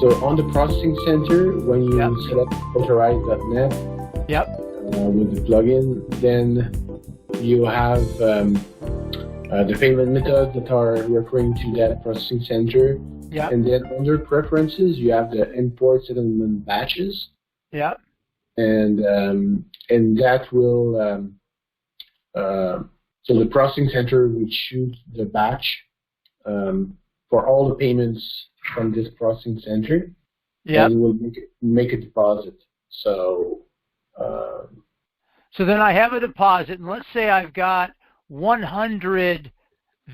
So on the processing center, when you Yep. select authorize.net Yep. with the plugin, then you have the payment methods that are referring to that processing center. Yep. And then under preferences, you have the import settlement batches, Yep. and that will so the processing center will choose the batch for all the payments from this processing center, Yep. and will make a deposit. So So then I have a deposit, and let's say I've got 100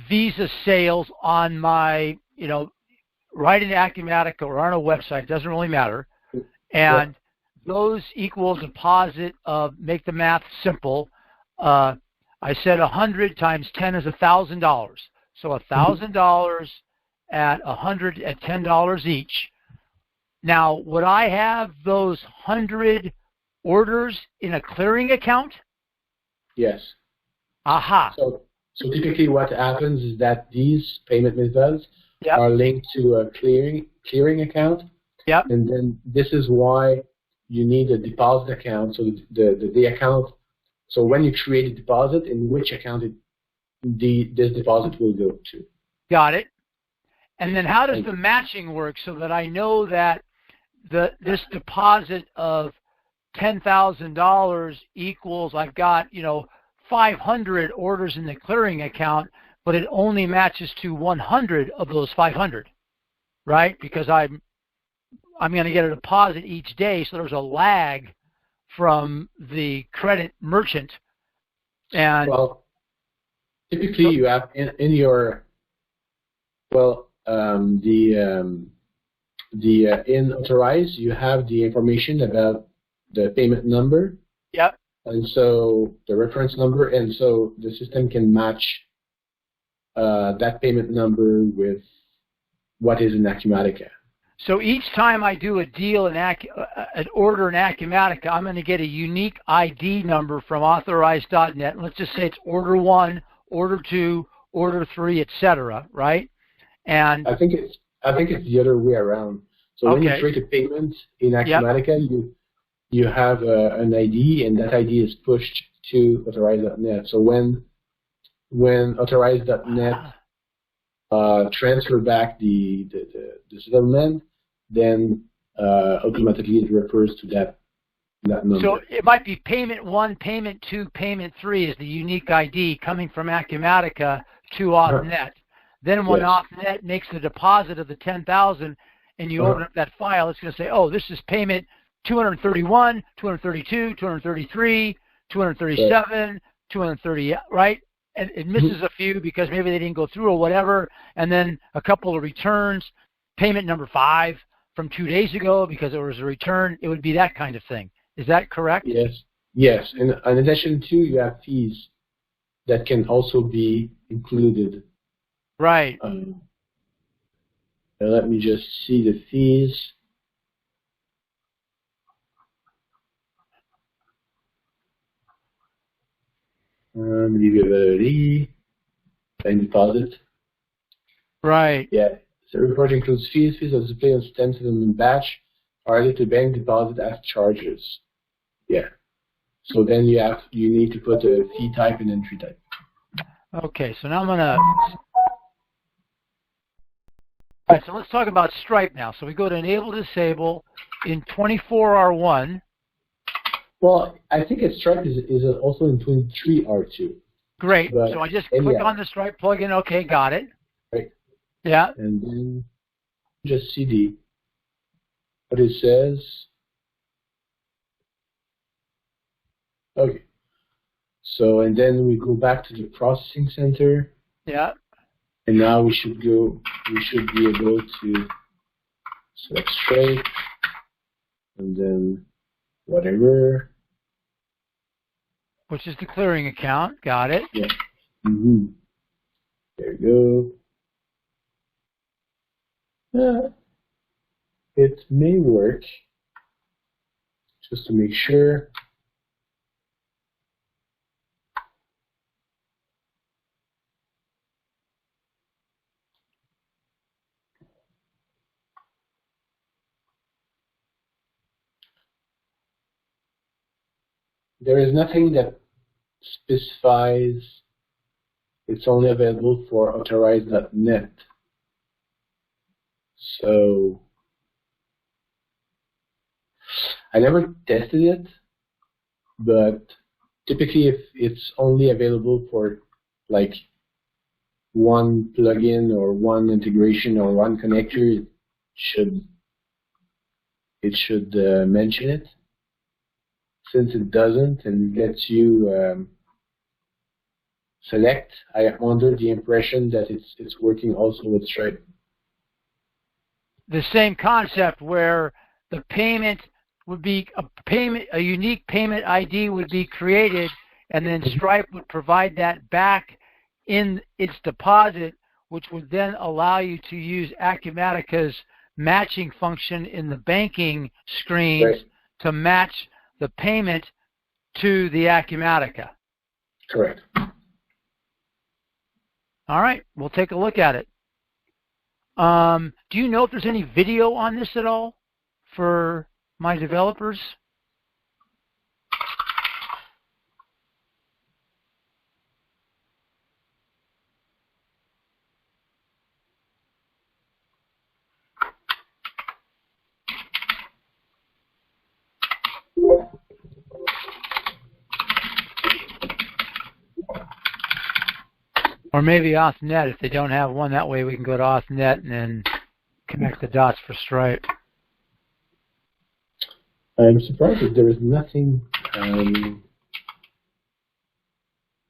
Visa sales on my, right in Acumatica or on a website, it doesn't really matter. And those equal deposit of, make the math simple, I said 100 times 10 is $1,000. So $1,000 at 100 at $10 each. Now, would I have those 100 orders in a clearing account? yes. Aha. So typically what happens is that these payment methods Yep. are linked to a clearing account. Yep. And then this is why you need a deposit account. So the account, so when you create a deposit, in which account this deposit will go to. Got it. And then how does the matching work so that I know that this deposit of $10,000 equals, I've got, 500 orders in the clearing account, but it only matches to 100 of those 500, right? Because I'm going to get a deposit each day, so there's a lag from the credit merchant. And well, typically you have in your in authorize, you have the information about the payment number. Yep. And so the reference number, and so the system can match that payment number with what is in Acumatica. So each time I do a deal an order in Acumatica, I'm going to get a unique ID number from authorize.net. Let's just say it's order 1, order 2, order 3, etc. Right? And I think it's the other way around. So when you create a payment in Acumatica, you have an ID, and that ID is pushed to authorize.net. So when authorize.net transfer back the settlement, then automatically it refers to that number. So it might be payment 1, payment 2, payment 3 is the unique ID coming from Acumatica to AUTHNET. Then when AUTHNET makes the deposit of the $10,000 and you open up that file, it's going to say, oh, this is payment 231, 232, 233, 237, 230, right? And it misses a few because maybe they didn't go through or whatever, and then a couple of returns, payment number 5 from 2 days ago because it was a return. It would be that kind of thing. Is that correct? Yes. And in addition to, you have fees that can also be included. Right. Let me just see the fees. Delivery and deposit. Right. Yeah. So report includes fees of display and stamp settlement batch are added to bank deposit as charges. Yeah. So then you need to put a fee type and entry type. Okay. So now I'm gonna. All right. So let's talk about Stripe now. So we go to enable disable in 24R1. Well, I think Stripe is also in 23R2. Great. So I just click on the Stripe plugin. Okay, got it. Right. Yeah. And then just see what it says. Okay. So, and then we go back to the processing center. Yeah. And now we should be able to select Stripe, and then whatever. Which is the clearing account. Got it. Yeah. There you go. It may work. Just to make sure. there is nothing that specifies it's only available for authorized.net. So I never tested it, but typically if it's only available for like one plugin or one integration or one connector, it should mention it. Since it doesn't and lets you select, I am under the impression that it's working also with Stripe. The same concept where the payment would be a unique payment ID would be created, and then Stripe would provide that back in its deposit, which would then allow you to use Acumatica's matching function in the banking screens Right. to match the payment to the Acumatica. Correct. All right, we'll take a look at it. Do you know if there's any video on this at all for my developers? Or maybe AUTHNET if they don't have one. That way we can go to AUTHNET and then connect the dots for Stripe. I'm surprised that there is nothing.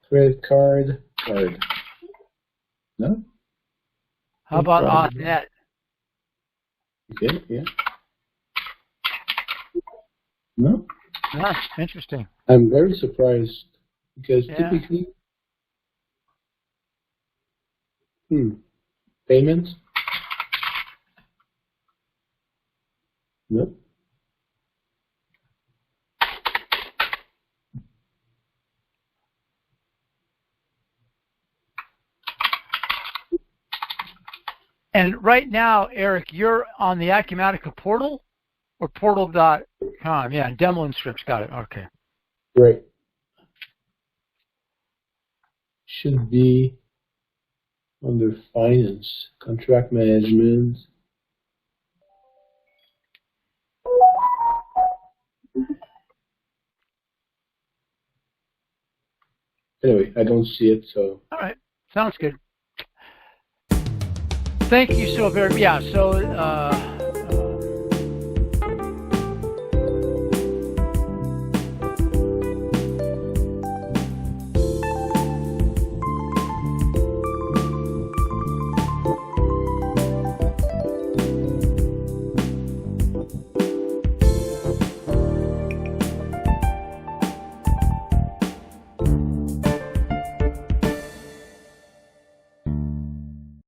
Credit card. No? How about AUTHNET? Okay, yeah. No? Ah, interesting. I'm very surprised because typically payments? No. And right now, Eric, you're on the Acumatica portal or portal.com? Yeah, demo and scripts. Got it. Okay. Right. Should be under finance, contract management. Anyway, I don't see it, so. All right. Sounds good. Thank you so very much. Yeah, so